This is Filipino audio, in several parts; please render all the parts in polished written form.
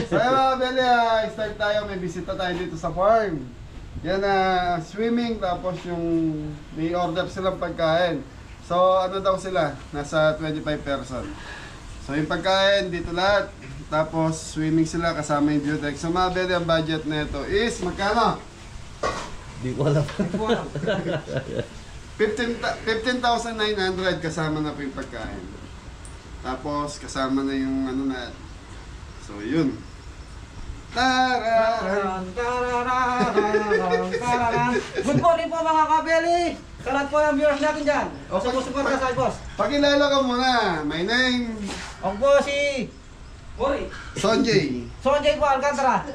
So yun mga Beli, start tayo. May bisita tayo dito sa farm. Yan swimming, tapos yung may order silang pagkain. So ano daw sila? Nasa 25 person. So yung pagkain dito lahat. Tapos swimming sila kasama yung Dutex. So mga Beli, ang budget na ito is magkano? Di ko alam. 15,900 kasama na po yung pagkain. Tapos kasama na yung ano na. So yun. Tararan. Good morning po mga kabeli. Salat po yung viewers natin dyan. O support ka sa boss. Pakilala ka muna. My name Ang po si Mori. Sonjay. Sonjay po Alcantara.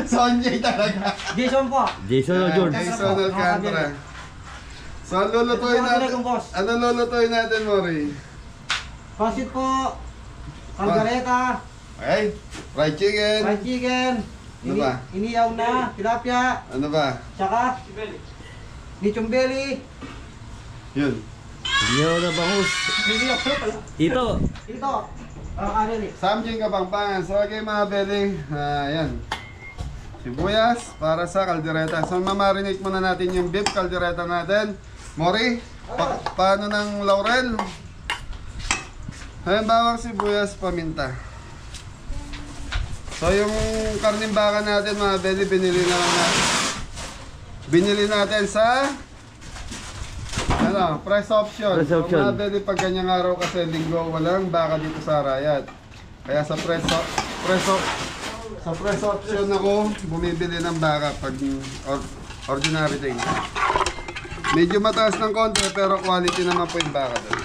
Sonjay talaga. Jason po. Jason o George. Jason Alcantara. So ano lulutuin natin? Ano lulutuin natin, Mori? Pasit po. Caldereta. Okay. Fried chicken. Fried chicken. Ano ba? Iniyaw na. Tilapia. Ano ba? Tsaka lechon belly. Yun. Iniyaw na bangus. Iniyaw na pala. Ito. Ito. Areli. Samjing Kapampangan. So okay mga Beli. Ayan. Sibuyas para sa kaldereta. So mamarinate muna natin yung beef kaldereta natin. Mori, paano ng laurel? Ayan, bawang sibuyas, paminta. So yung karning baka natin mga Beli, binili natin sa ano, press option. Press option. So mga Beli, pag ganyang araw kasi linggo, walang baka dito sa Arayat. Kaya sa press option ako bumibili ng baka pag ordinary day. Medyo mataas ng konti pero quality naman po yung baka doon.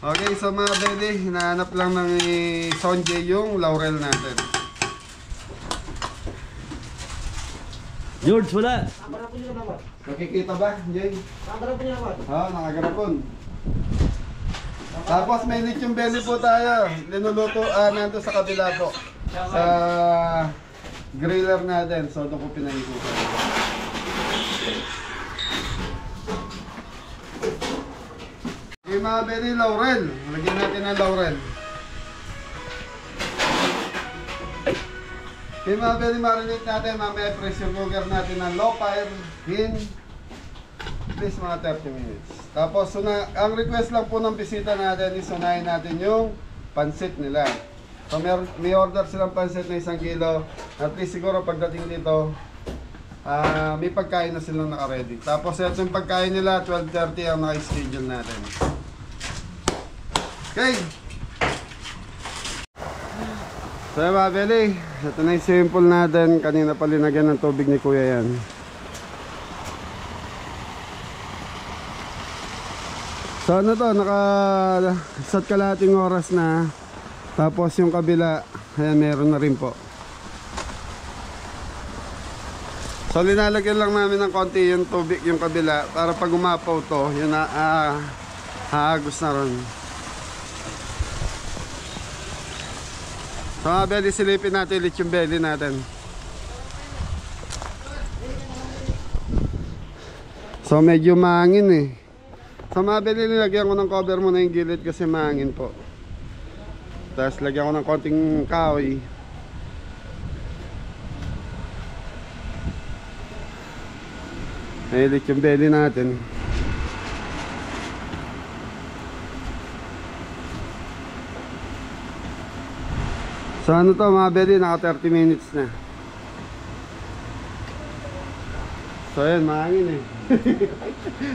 Okay, so mga Beli, hinahanap lang ng Sonjay yung laurel natin. George, wala. Nakikita ba, Jay? Oo, nakagarapon. Tapos may lechon belly po tayo. Linuluto, nandun sa kabila po. Sa griller natin. So, doon ko pinahikutan. Okay mga Beli, laurel. Lagyan natin ng laurel. Okay mga Beli, marinate natin. Mamaya pressure cooker natin ng low fire in please mga 30 minutes. Tapos, ang request lang po ng bisita natin is unahin natin yung pansit nila. So, may order silang pansit na 1 kilo. At least siguro pagdating dito, may pagkain na silang naka-ready. Tapos, ito yung pagkain nila, 12:30 ang naka-schedule natin. Okay. So, mga Beli, ito na yung simple natin. Kanina pa linagyan ng tubig ni Kuya yan. So ano to, naka-sat kalahating oras na. Tapos yung kabila, ayan, meron na rin po. So linalagyan lang namin ng konti yung tubig yung kabila para pag umapaw to, yun na haagos na ron. So mga Beli, silipin natin ulit yung belly natin. So medyo mahangin eh. So mga Beli, nilagyan ko ng cover muna yung gilid kasi mahangin po. Tapos lagyan ko ng konting kahoy. Nahilit yung belly natin. So ano to mga Beli, naka 30 minutes na. So yun, mahangin eh.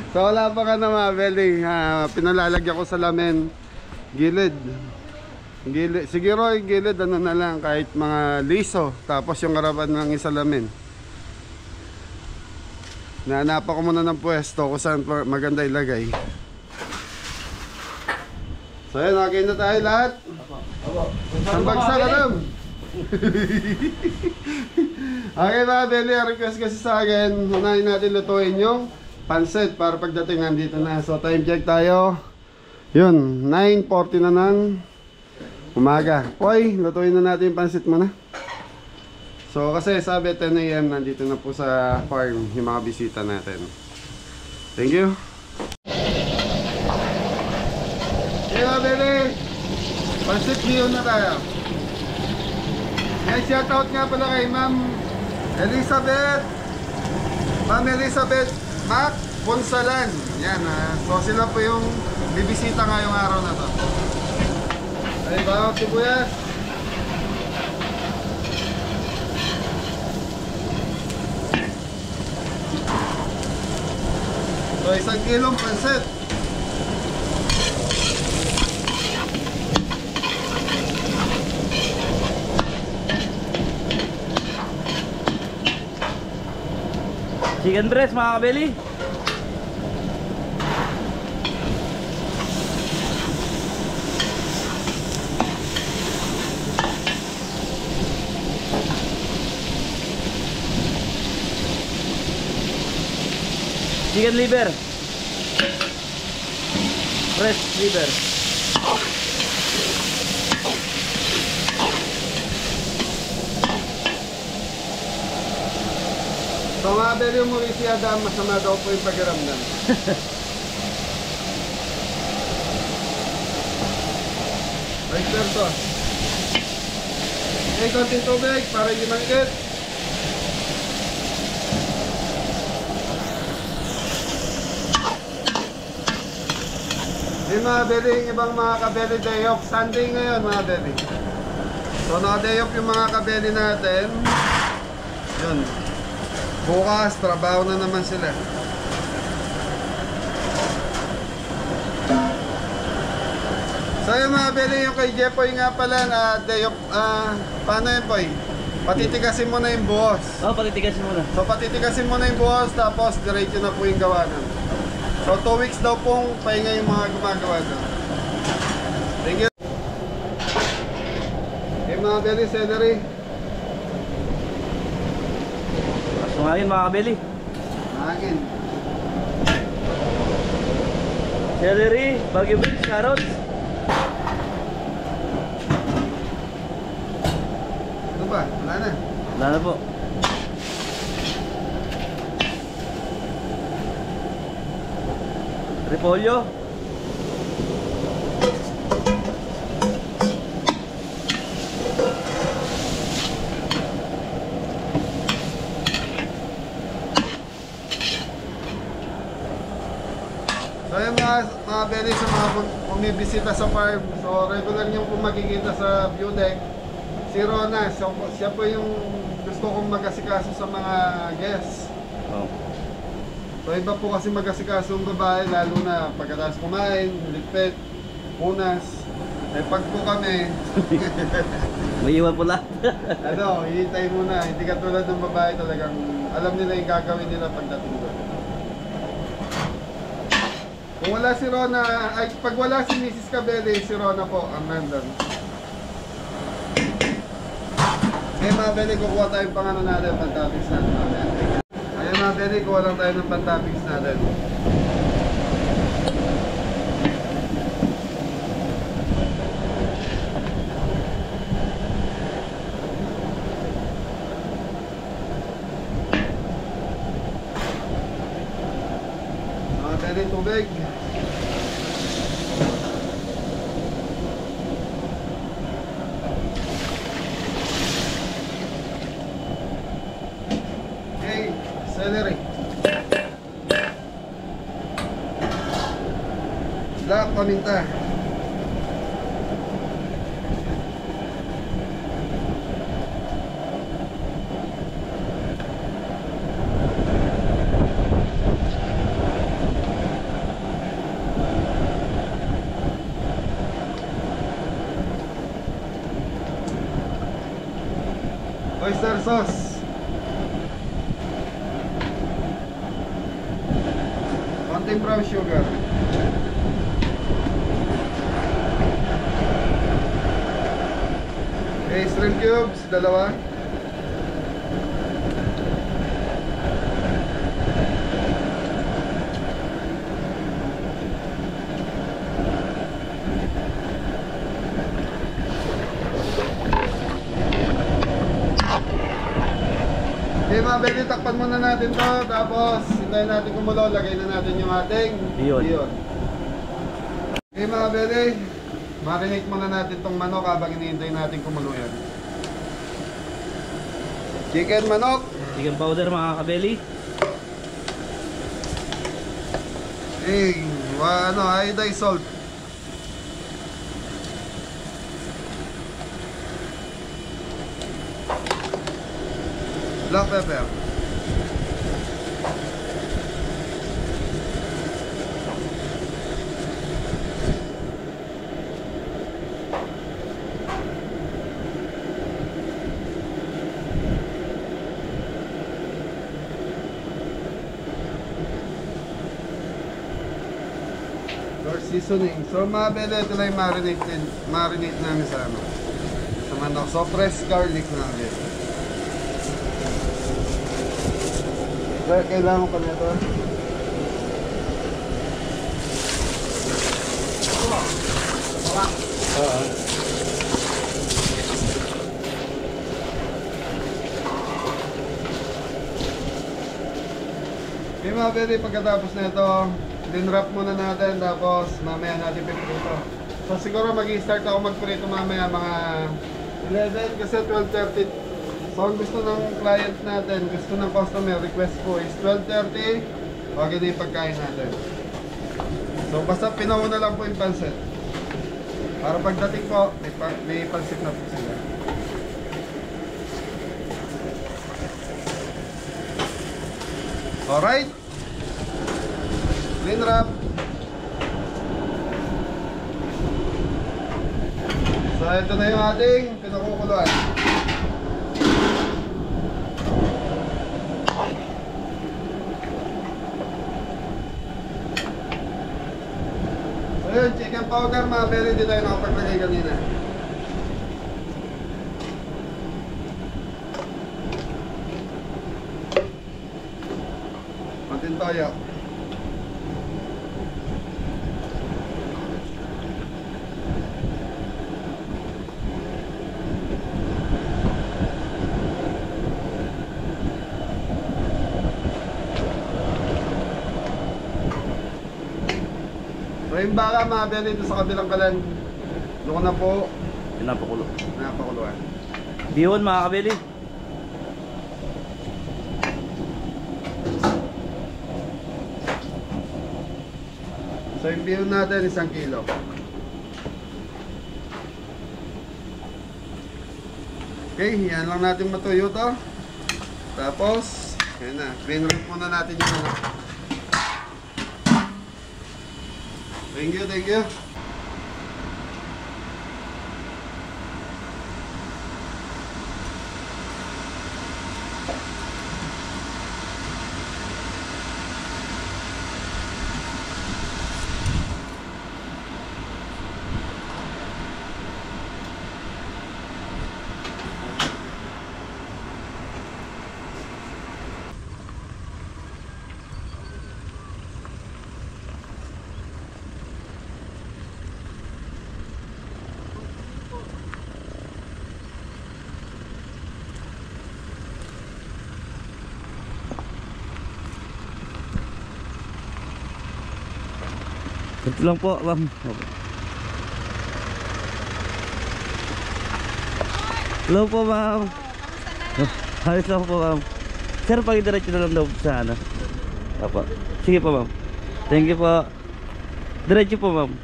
So wala pa ka na mga Beli, pinalalagyan ko sa lamin gilid. Siguro yung gilid ano na lang, kahit mga liso. Tapos yung harapan ng isalamin. Nahanapan ko muna ng pwesto kung saan maganda ilagay. So yun, okay na tayo lahat. Ang bagsak alam. Okay mga Beli, request kasi sa akin, unahin natin lutuin yung pansit para pagdating nandito na. So time check tayo. Yun, 9:40 na ng umaga. Hoy, lutuin na natin yung pansit muna. So kasi sabi 10 AM nandito na po sa farm yung mga bisita natin. Thank you. Pansit Bio na tayo. May shoutout nga pala kay Ma'am Elizabeth. Ma'am Elizabeth Mac Ponsalan. Yan so sila po yung bibisita ngayong araw na to. Ay, bawang sibuyas. So 1 kilong pansit. Chicken breast mga kabeli. Chicken liver. Fresh liver. So mga beli mo si Adam, masama daw po yung pakiramdam. Oyster sauce. Okay, konting tubig para hindi manggit. Yung mga beli, yung ibang mga kabeli day off. Sunday ngayon mga beli. So naka-day off yung mga kabeli natin. Yun. Bukas, trabaho na naman sila. So yung mga beli, yung kay Jepoy nga pala na day off, paano yun Poy? Patitikasin mo na yung buhos. Oh, patitigasin muna. So patitikasin mo na yung buhos, tapos diretso na po yung gawa na. So 2 weeks daw pong pahinga yung mga gumagawa na. Thank you. Yung mga beli, celery. So ngayon mga kabeli, Akin. celery, bagyo beans, carrots. Ano ba? Wala na. Wala na po. Repolyo. So yung mga beli sa mga bumibisita sa farm, so regular nyo po makikita sa view deck, si Rona, so, siya po yung gusto kong mag-asikaso sa mga guests. Oh. So iba po kasi mag-asikaso yung babae, lalo na pagkatapos kumain, ligpit, punas. Eh pag po kami, May iwan po lahat. hihintay muna, hindi katulad ng babae talagang alam nila yung gagawin nila pagdating doon. Kung wala si Rona, ay pag wala si Mrs. Cabelli, si Rona po ang nandun. Eh mga Beli, kukuha tayong pangano natin, pantopics natin. Ayun mga Beli, kuha lang tayo ng pantopics natin. Mga Beli, tubig. Celery. Black paminta. Oyster sauce. Konting brown sugar. Okay, shrimp cubes, dalawa. Okay mga Beli, takpan muna natin to, tapos hintayin natin kumulo, lagay na natin yung ating Bihon. Okay mga Beli, Marinate muna natin tong manok habang hinihintay natin kumulo yan. Chicken manok. Chicken powder mga kabeli. Iodized salt. Black pepper. Seasoning. So mga bele, ito lang yung marinate namin sa ano. Sa manok. So fresh garlic namin. Kailangan ko na ito. Okay mga bele, pagkatapos na ito, din-wrap muna natin, tapos mamaya natin piprito. So siguro mag-i-start ako magprito mamaya mga 11 kasi 12:30. So ang gusto ng client natin, gusto ng customer, request po is 12:30. Wag na yung pagkain natin. So basta pinauna lang po yung pansit. Para pagdating po, may pansit na po sila. Alright. Clean wrap. So ito na yung ating pinakukuluan. So yun, chicken powder mga bele, hindi tayo nakapaglagay kanina. Konting toyo. So yung baka mga bele dito sa kabilang kalan, doon na po Pinapakulo. napakuluan. Bihon mga kabeli. So yung bihon natin 1 kilo. Okay, yan lang natin matuyo to. Tapos, yan na, clean wrap muna natin yung ano. Thank you, thank you. Ito lang po, ma'am. Hello po, ma'am. Halos lang po, ma'am. Sir, pakidiretso na lang daw sa ano. Apo. Sige po, ma'am. Thank you po. Diretso po, ma'am.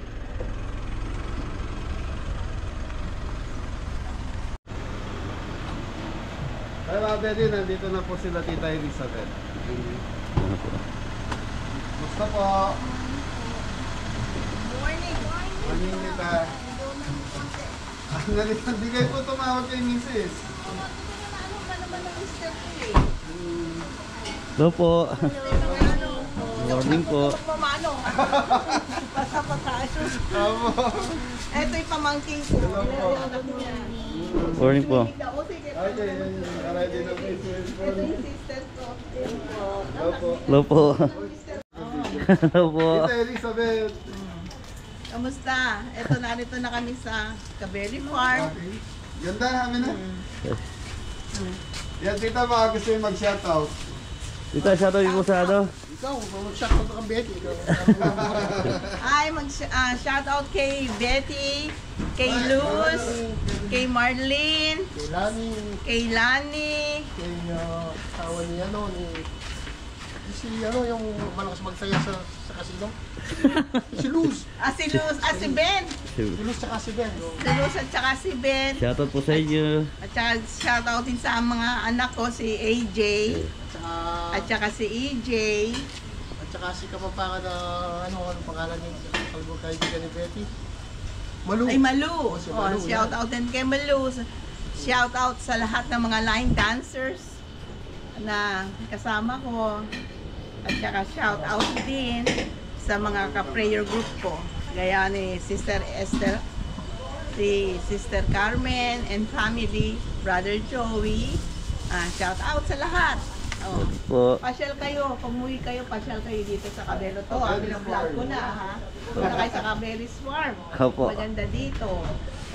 Ay mga bele, nandito na po sila Tita Elizabeth. Ano po? Gusto po. Morning nila. Hindi kayo po tumawag kay Mrs. Hello po. Morning po. Amo. Ito yung pamangking ko. Hello po. Morning po. Okay, ready na po yung cellphone. Ito yung sister ko. Hello po. Hello po. Hello po. Tita Elizabeth. Kamusta? Ito narito na kami sa Cabelli Farm. Okay. Ganda, amin na. Yan, tita, baka gusto yung mag-shoutout. Dito, shoutout po sa ano. Ikaw, mag-shoutout kang Betty. Ay, shout-out kay Betty, kay Luz, kay Marlene, Kay Lani, kay Lani, kay asawa ni yung malakas magsaya sa casino. Si Luz. si Luz, si Ben. Si Luz tsaka si Ben. No? Si Luz at saka si Ben. Shoutout po sa inyo. At saka shout-out din sa mga anak ko, si AJ, at saka si EJ. At saka si kapapaka na anong pangalan niya? Kalbo kaibigan ni Betty. Malu. Ay, Malu. Si Malu, Shout-out din kay Malu. Shout-out sa lahat ng mga line dancers na kasama ko. At saka shout-out din sa mga ka-prayer group ko. Gaya ni Sister Esther, si Sister Carmen and family, Brother Joey. Shout-out sa lahat. Oh. Po. Pasyal kayo, pumuwi kayo, pasyal kayo dito sa Cabelo to. Vlog ko na ha. Punta kayo sa Cabello's Farm. Opo. Maganda dito.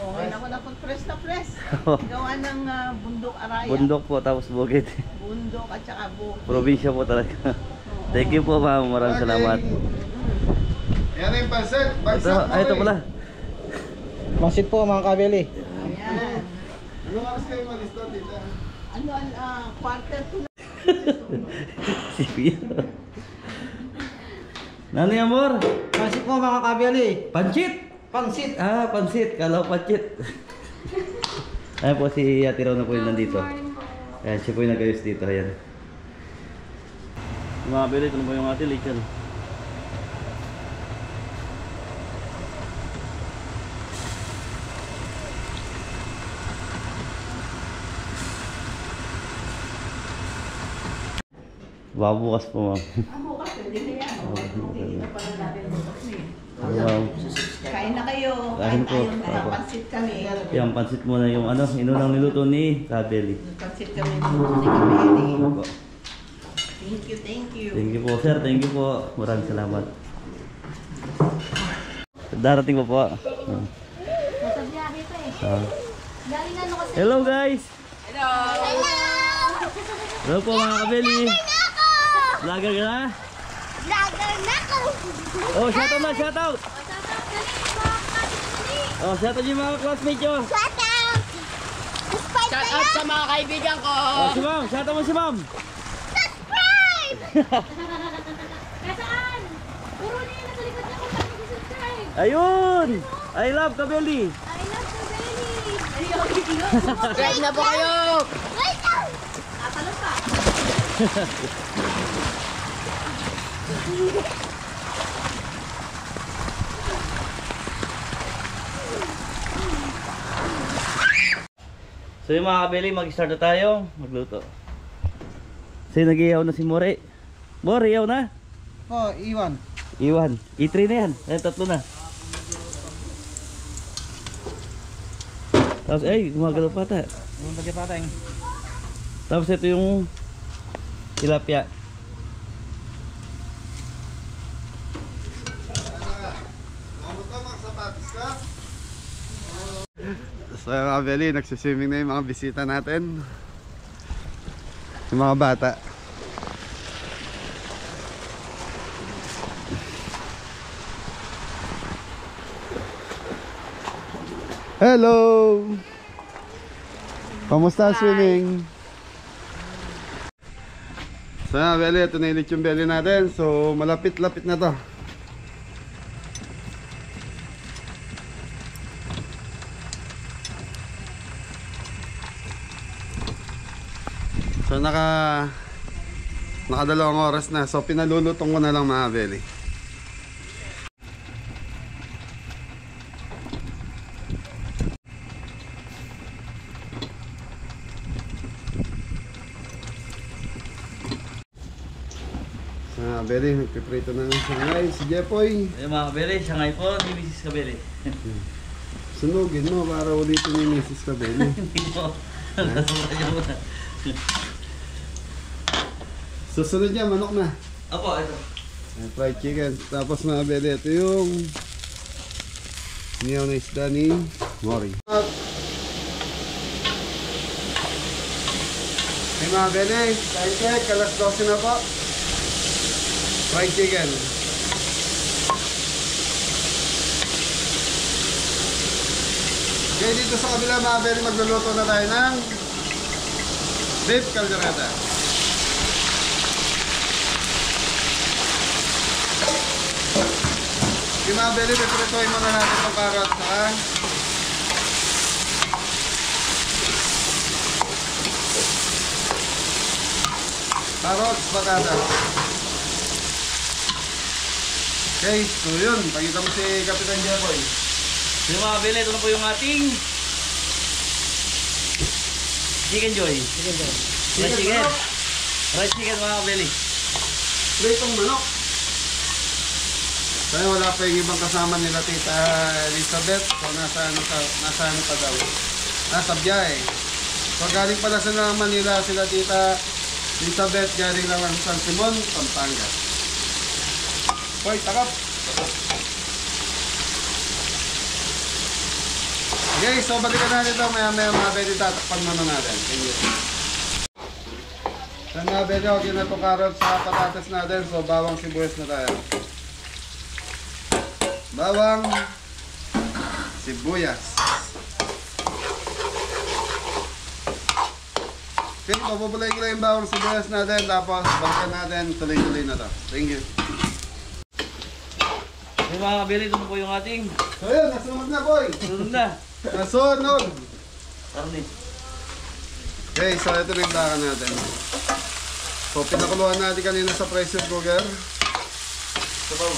Oh, ngayon ako na press na press. Gawa ng bundok araya. Bundok po tapos bukid. Bundok at saka bukid. Probinsya po talaga. Thank you po ma'am. Maraming salamat. Yan yung pansit. Ito pala. Masit po mga kabeli. Ayan. Ano oras kayo malis to, tita? Quarter to na. Si Pia. Nani amor? Masit po mga kabeli. Pansit. Pansit. Pansit. Kala ko pansit. Ayan po si Ate Rona po yung nandito. Ayan, siya po yung nag-ayos dito. Ayan. Mga kabeli, ito na po yung ating lechon. Bukas po ma'am. Bukas, pwede na yan. Hindi na pala natin bukas eh. Wow. Kain na kayo. Kain po. Pansit kami. Yung pansit muna yung inunang niluto ni Kabeli. Pansit kami ni Kabeli. Opo. Thank you, thank you. Thank you po sir, thank you po. Maraming salamat. Darating po po. Nasa biyahe pa eh. Galing ano kasi. Hello guys! Hello! Hello po mga Kabeli. Vlogger ka na? Vlogger na ko! Oh, shoutout na, shoutout! Oh, shoutout yung mga classmates nyo. Shoutout! Shoutout sa mga kaibigan ko! Oh, si ma'am, shoutout mo si ma'am. Subscribe! Kasaan? Puro na yun nasa likod niya kung saan mag-subscribe. Ayun! I love Kabeli. I love the belly! Subscribe na po kayo! Wait out! Natalon pa! So yung mga Kabeli, mag-start na tayo. Magluto. So yung nag-iyaw na si More. More, iyaw na? Oh, Iwan. Iwan. E3 na yan. Ayun, tatlo na. Tapos, ay, gumagalaw pa ata. Yung pagkipateng. Tapos ito yung tilapia. So yung mga Beli, nagsiswimming na yung mga bisita natin. Yung mga bata. Hello! Kamusta ang swimming? So mga Beli, ito na yung belly natin. So malapit-lapit na to. So nakadalawang oras na. So pinalulutong ko na lang mga Beli. So mga Beli, nagpiprito na ng sangay. Si Jepoy, Ayun mga Kabeli, siyangay po ni Mrs. Kabeli. sunugin mo para ulitin ni Mrs. Kabeli. Hindi po. Nasura niya muna. Susunod niya, manok na. Opo, ito. Ayan, fried chicken. Tapos mga Beli, ito yung niyaw na isda ni Mori. Hey mga Beli, time check, alas 12 na po. fried chicken. Okay, dito sa kabila mga beli, magluluto na tayo ng beef caldereta. Okay mga beli, pipritoy muna natin itong carrot sa carrots, patatas. Okay, so yun, pakita mo si Kapitan Jeboy. Yung mga kabili, ito na po yung ating Chicken Joy. Fried chicken. Fried chicken mga kabili. Pritong manok. Kaya wala pa yung ibang kasama nila Tita Elizabeth. So nasa ano pa daw? Nasa biyahe. So galing pala sila ng Manila, sila Tita Elizabeth, galing lang ng San Simon, Pampanga. Hoy, takap! Okay, so balikan natin ito. Maya-maya mga bedi, tatakpan muna natin. Thank you. So mga bedi, okay na itong carrots sa patatas natin. So bawang sibuyas na tayo. Bawang sibuyas. Okay, mapupulay ko lang yung bawang sibuyas natin. Tapos balikan natin, tuloy-tuloy na to. Thank you. Yung mga kabili, ito na po yung ating So yun, nasunod na boy. sunod na. Nasunod. Karne. Okay, so ito na yung baka natin. So pinakuluan natin kanina sa pressure cooker. Sabaw.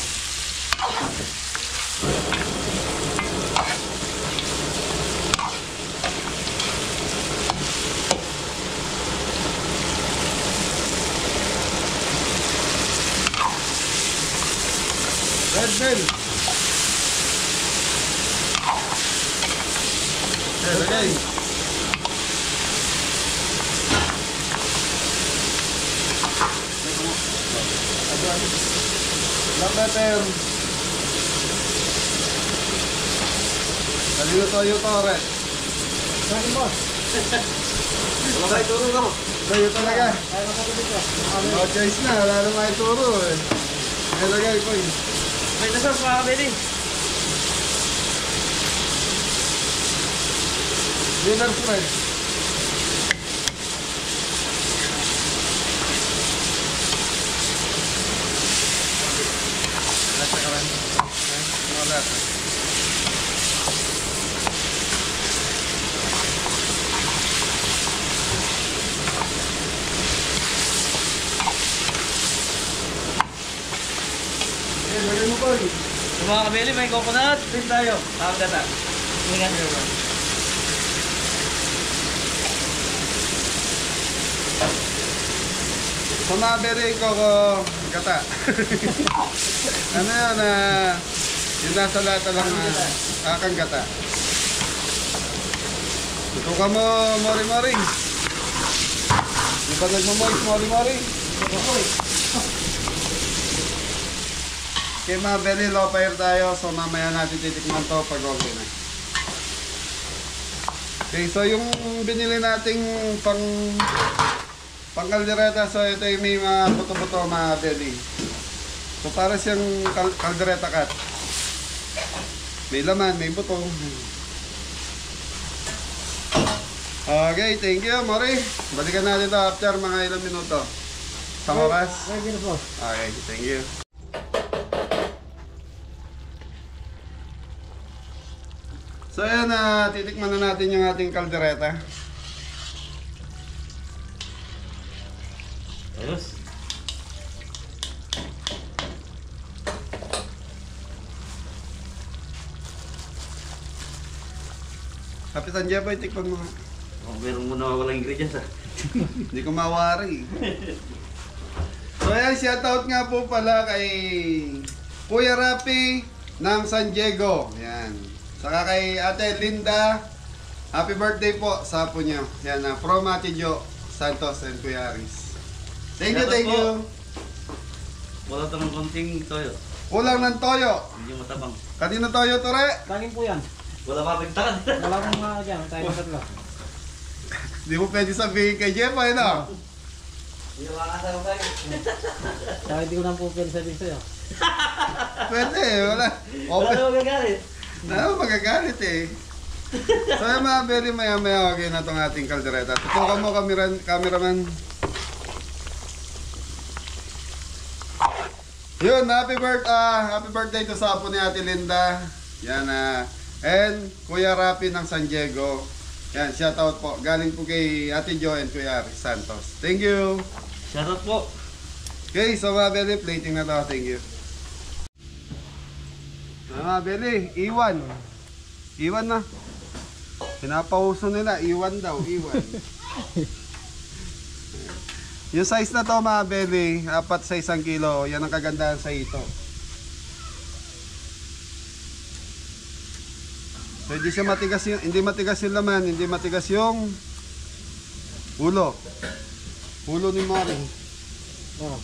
Red bell. Okay. Black pepper. Kalino toyo tore. Saan boss? Wala kayo turo ka mo. Toyo talaga. Ay, makakabit ka. No choice na. Wala na may turo eh. Nilagay ko eh. May tasas mga kabili. Dinner spread. Lasa ka man. Mga lasa. Lagay mo ko eh. Yung mga kabili, may coconut. Please tayo. Kakagata. Ingat nyo. So mga beri ko gata. Ano yun, yung nasa lata lang kakang gata. Ito ka mo, mori-mori. Di ba nagmamoist, mori-mori? Okay mga beri, low fire tayo. So mamaya natin titikman to pag okay na. Okay, so yung binili nating pang-kaldereta, so ito yung may mga buto-buto mga belly. So para siyang kaldereta cut. May laman, may buto. Okay, thank you, Mori. Balikan natin ito after mga ilang minuto. Sa oras? Ready na boss. Okay, thank you. So ayan, titikman na natin yung ating kaldereta. Ayos. Kapitan Jeboy, tikpan mo. Oh, meron muna walang ingredients ah. Hindi ko mawari. So ayan, shoutout nga po pala kay Kuya Rapi ng San Diego. Yan. Saka kay Ate Linda. Happy birthday po sa apo niyo. Yan, from Ate Jo Santos and Kuya Aris. Thank you, thank you. Wala ito ng konting toyo. Kulang ng toyo. Hindi matabang. Kanino toyo, Tore? Kanin po yan. Wala pa pagtakan. Wala kong dyan. Tayo na tatlo. Hindi mo pwede sabihin kay Jeboy, no? Nakakasal ko tayo. Saka hindi ko nang pupil sabihin sa'yo. Pwede, wala. Wala Open. na magagalit. Magagalit eh. So yung mga belly, maya-maya wagin na itong ating kaldereta. Tutukan mo, cameraman. Yun, happy birthday to sa apo ni Ate Linda. Yan and Kuya Rapi ng San Diego. Yan, shout out po. Galing po kay Ate Jo and Kuya Aris Santos. Thank you. Shoutout po. Okay, so mga belly, plating na to. Thank you. Mga belly, iwan. Iwan na. Pinapauso nila, iwan daw, iwan. Yung size na to mga belly, 4 sa 1 kilo. Yan ang kagandahan sa ito. So hindi siya matigas hindi matigas yung laman, hindi matigas yung ulo. Ulo ni Mari. Oh.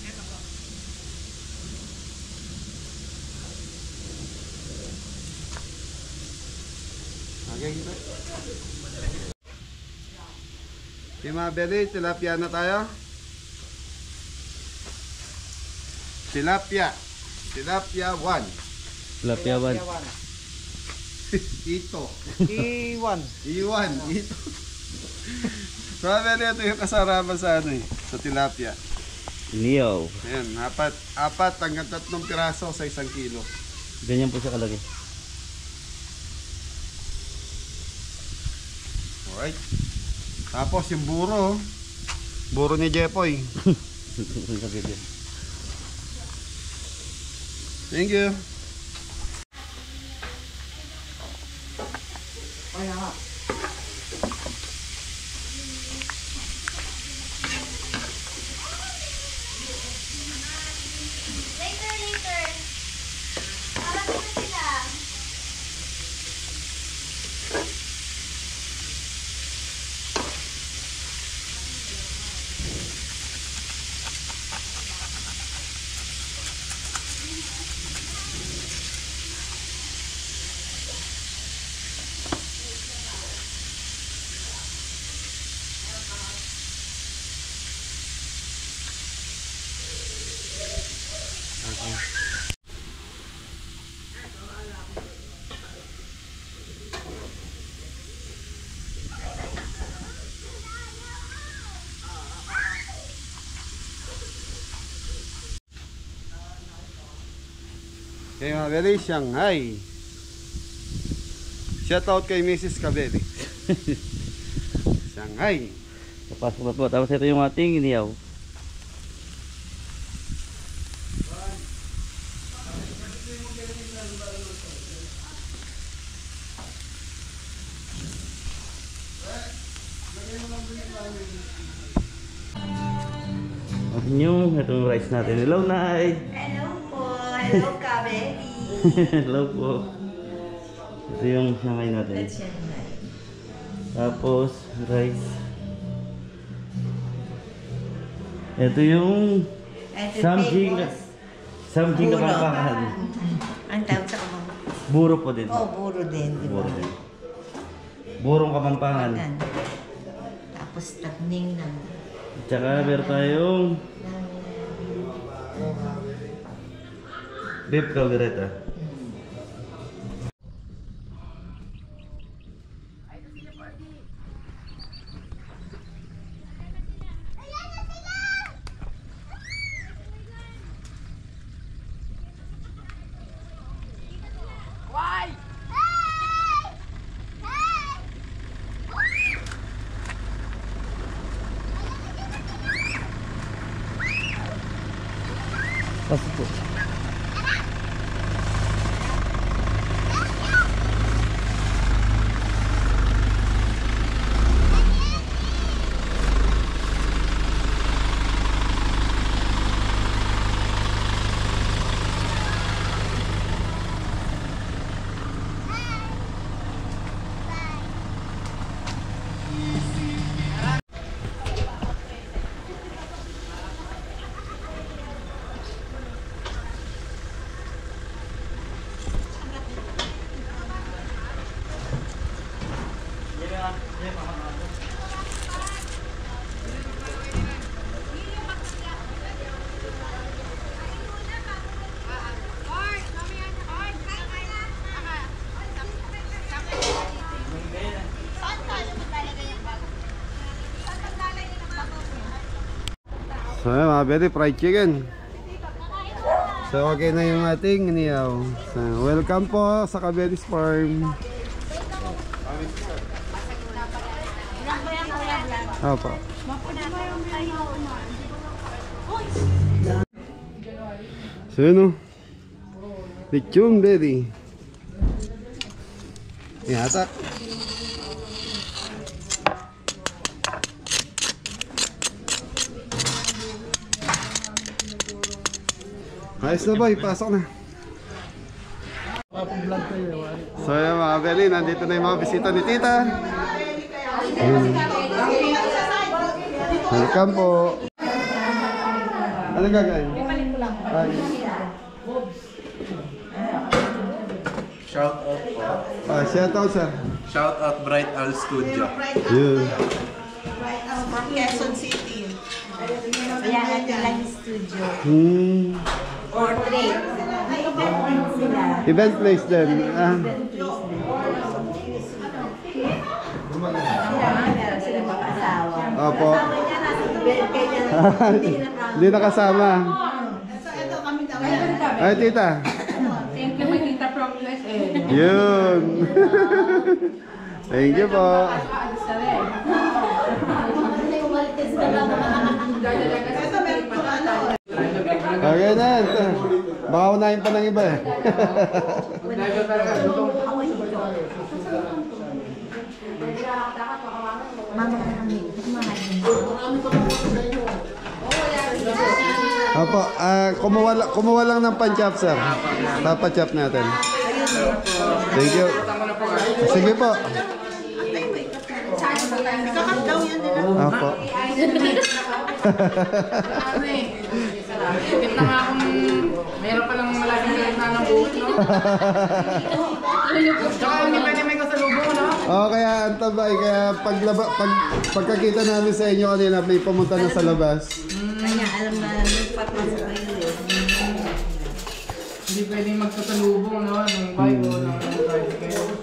Okay, kita. Okay mga belly, tilapia na tayo. Tilapia. Tilapia 1. Tilapia 1. Ito. Iwan. Iwan. Ito. So, ito yung kasarapan sa sa tilapia. Iniyaw. Ayan, apat hanggang 3 piraso sa 1 kilo. Ganyan po siya kalaki. Alright. Tapos yung buro. Buro ni Jepoy. Thank you. Later. Malapit na sila. Okay mga belly, Shanghai. Shout out kay Mrs. Kabeli. Shanghai. Papasok na po. Tapos ito yung ating iniyaw. Itong rice natin. Hello, Nay! Hello po. Hello, Kabeli. Hello po. Ito yung Shanghai natin. Tapos, rice. Ito yung Samjing Kapampangan. Ang tawag sa kamang. Buro po din. Buro din. Buro din. Burong Kapampangan. Tapos tagning ng Tsaka meron tayong beef caldereta. Pasok po. So ayan mga beri, fried chicken. So okay na yung ating niyaw. So, welcome po sa Cabelis Farm. Opo. So yun o. Lechon beri. Ihatak. Ayos na boy, pasok na. So yun mga beri, nandito na yung mga bisita ni tita. Welcome po. Ano gagawin? Shout out po. Shout out sir. Shout out Bright Owl Studio. Yun. From Quezon City. Kaya natin lang yung studio. Portrait. Sila. Event place din. Sila mag-asawa. Opo. Kaya Hindi nakasama. Ay tita. Thank you, my tita from USA. Yun. Thank you po. Okay na. Baka unahin pa ng iba eh. Opo, kumuha lang ng pan-chop sir. Papa-chop natin. Thank you. Sige po. Opo. Kita nga akong meron pa lang malaking galit na ng buhok, no? Tsaka hindi pwede may kasalubong, no? Oo, kaya ang tabay. Kaya pagkakita namin sa inyo kanina, may pumunta na sa labas. Kanya alam na nagpapasok kayo eh. Hindi pwede magkasalubong, no? Nung bike o ng tricycle.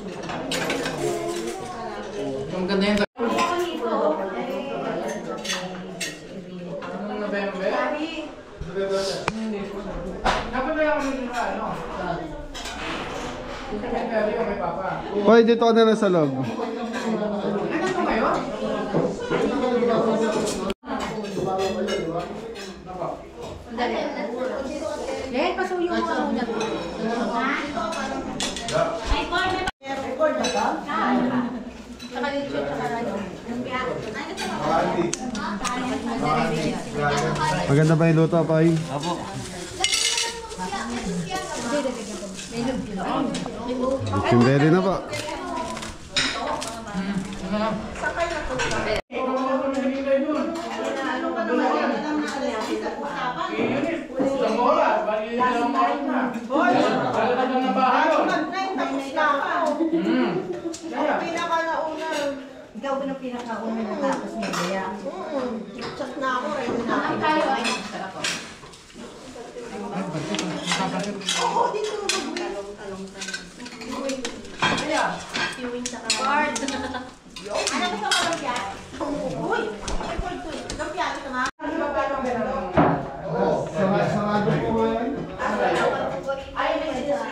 Ang ganda yun. Anong November? Dapat ba yung ano? February o may papa? Hoy, dito ka na lang sa loob. Ano ko ngayon? Eh, pasuyo mo ako na. Maganda ba yung luto, Pai? Apo. Ready na po. Ikaw ba ng pinakauna na tapos mo kaya? Chat na ako, ready na ako. Oo, dito mo talong. Queuing sa kawan. Ano gusto mo lumpia? Uy, ay po ito. Lumpia, ito ma. Sarado po ba yan? Ay, may sila.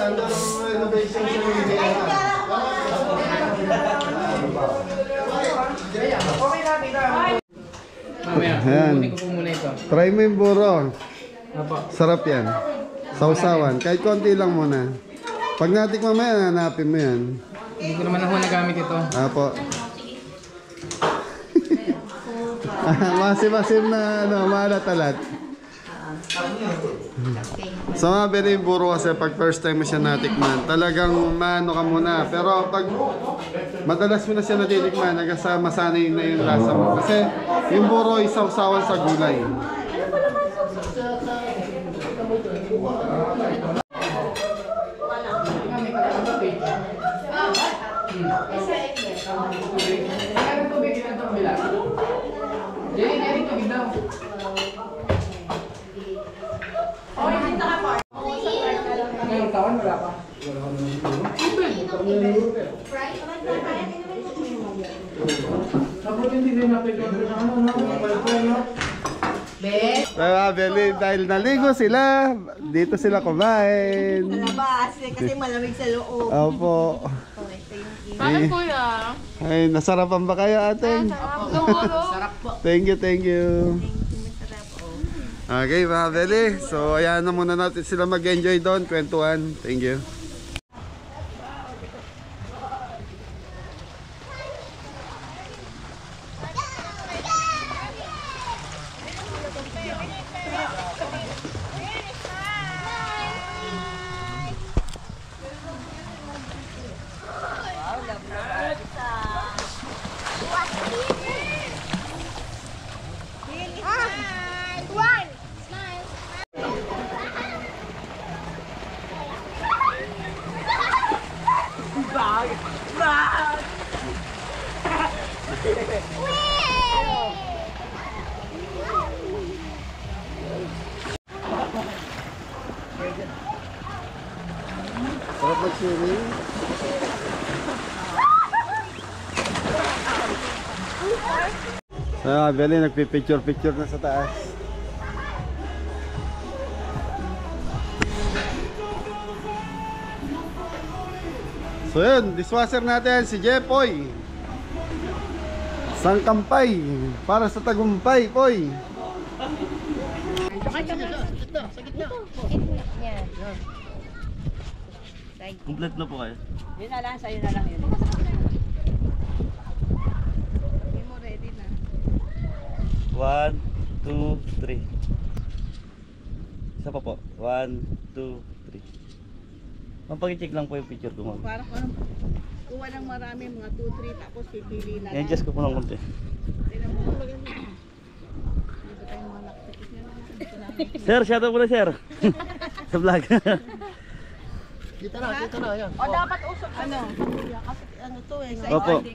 Under renovation siya. Okay na, tita. Mamaya, Ayan. kukunin ko po muna ito. Try mo yung buro. Apo. Sarap yan. Sausawan. Kahit konti lang muna. Pag natikman mo yan, hanapin mo yan. Hindi ko naman ako nagamit ito. Apo. Masim-masim na maalat-alat. So mga very buro kasi pag first time mo siya natikman, talagang maano ka muna. Pero pag madalas mo na siya natitikman, masanay na yung lasa mo. Kasi yung buro ay sausawan sa gulay. Ngayong taon, wala pa. Dapat hindi din napikon rin ang ano, no? Mga Beli, dahil naligo sila, dito sila kumain. Labas, kasi malamig sa loob. Opo. Bakit kuya? Ay, nasarapan ba kayo ate? Thank you, thank you. Okay mga Beli, so ayan na muna natin sila mag-enjoy doon, kwentuhan. Thank you. Sarap mag-swimming. Ah, Beli, nagpipicture-picture na sa taas. So yun, dishwasher natin si Jepoy. Sangkampay para sa tagumpay, Poy. Complete na po kayo. Yun na lang, sa'yo na lang yun. Hindi mo ready na. 1, 2, 3. Isa pa po. 1, 2, 3. Mapag-check lang po yung picture ko, ma'am. Parang ano, kuha ng marami, mga 2, 3, tapos pipili na lang. I-adjust ko po ng konti. Tignan mo, maganda. Dito tayong mga nakapikit na lang. Sir, shoutout po na sir. Sa vlog. Kita na, yan. O dapat usok ano? Kasi ano to eh. Sa Opo.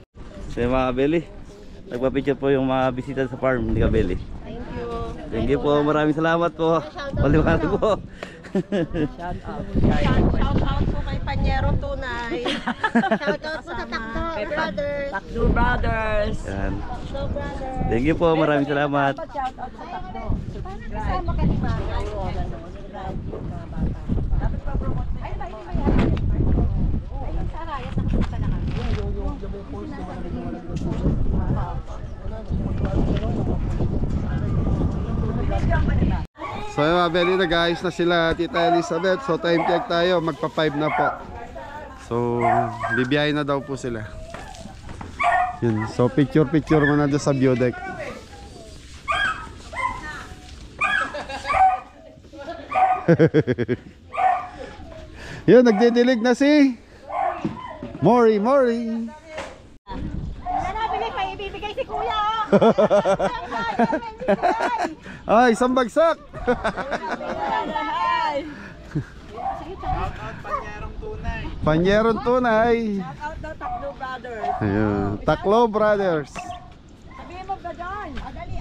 Sa mga Beli. Nagpa-picture po yung mga bisita sa farm ni Kabeli. Thank you. Thank you po. Maraming salamat po. Paliwanag po. Shout out po kay Panyero Tunay. Shout out po sa Takdo Brothers. Takdo Brothers. Yan. Takdo Brothers. Thank you po. Maraming salamat. Shout out sa Takdo. Kasama ka ni Mama. Dapat pa-promote na. Ay, may ayun sa Arayat nakakita na kami. So yun mga Beli, nag-ayos na sila Tita Elizabeth. So time check tayo, magpa 5 na po. So bibiyahin na daw po sila. Yun. So picture muna doon sa view deck. Yun, nagdidilig na si Mori. Wala na, bilis, may ibibigay si Kuya, oh! Ay, isang bagsak. Panyerong tunay. Shout out daw Takdo Brothers. Ayun, Taklo Brothers. Sabihin mo ba dyan? Adali,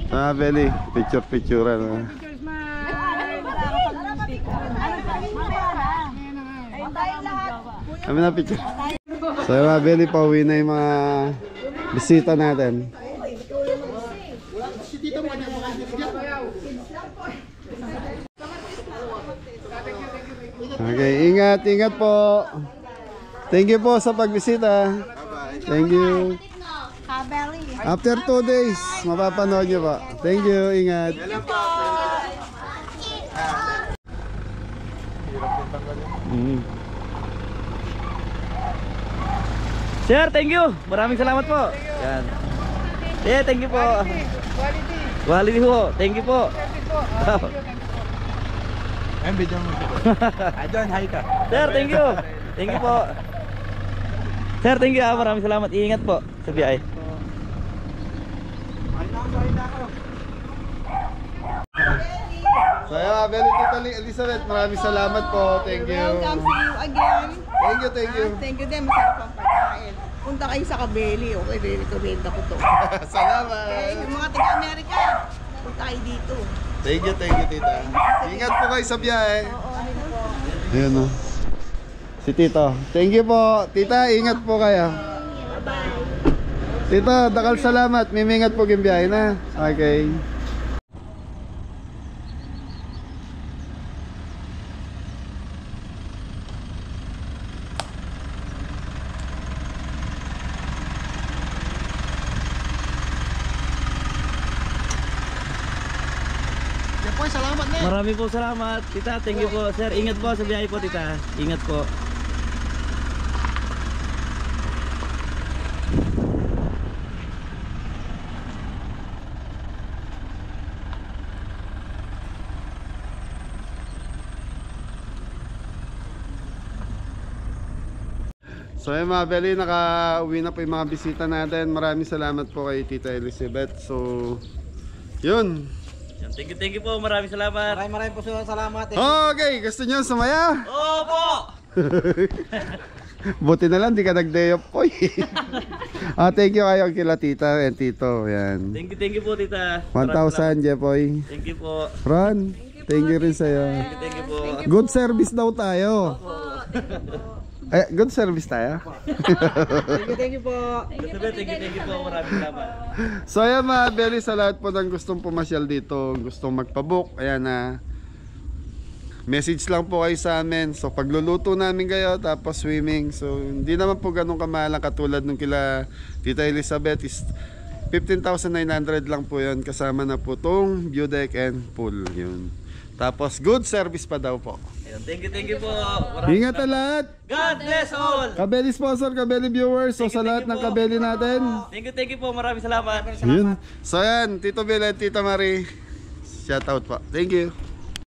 Ah, Beli, picture ano. Ano Kami na picture. So yun mga Beli, pauwi na yung mga bisita natin. Okay, ingat po. Thank you po sa pagbisita. Thank you. Kabeli. After 2 days, mapapanood nyo po. Thank you, ingat. Sir, thank you. Maraming salamat po. Yan. Yeah, thank you po. Quality po. Thank you po. Sir, thank you. Thank you po. Sir, thank you. Maraming salamat. Iingat po sa biyahe. So yun, Beli, Tita Elizabeth, maraming salamat po. Thank you. Welcome, see you again. Thank you, thank you. Thank you din, masarap ang pagkain. Punta kayo sa Kabeli, okay, recommend ako to. Salamat. Okay, yung mga taga-Amerika, punta kayo dito. Thank you, tita. Ingat po kayo sa biyahe. Oo, ano po. Ayun o. Si Tito. Thank you po. Tita, ingat po kayo. Tito, dakal salamat. Mimingat po yung biyahe na. Okay. Yan po, salamat na. Marami po salamat. Tita, thank you po. Sir, ingat po sa biyahe po, tita. Ingat po. So ayun mga Beli, naka-uwi na po yung mga bisita natin. Maraming salamat po kay Tita Elizabeth. So, yun. Yan, thank you po. Maraming salamat. Maraming po salamat. Okay, gusto nyo sumaya? Opo! Buti na lang, di ka nag-day off po. Thank you kayo kila Tita and Tito. Yan. Thank you po, tita. 1,000, Jepoy. Thank you po. Ron, thank you rin sa'yo. Thank you po. Good service daw tayo. Good service tayo. Thank you po. Thank you po. Maraming salamat. So ayan mga Beli, sa lahat po ng gustong pumasyal dito, gustong magpabook, ayan na, message lang po kayo sa amin. So pagluluto namin kayo, tapos swimming. So hindi naman po ganun kamahalang katulad nung kila Tita Elizabeth, is 15,900 lang po yun. Kasama na po tong view deck and pool yun. Tapos good service pa daw po. Ayun, thank you po. Maraming Ingat na lahat! God bless all! Kabeli sponsor, Kabeli viewers. So sa lahat ng Kabeli natin, Thank you po. Maraming salamat. yun. So yan, Tito Bill at Tita Marie, shout out po. Thank you.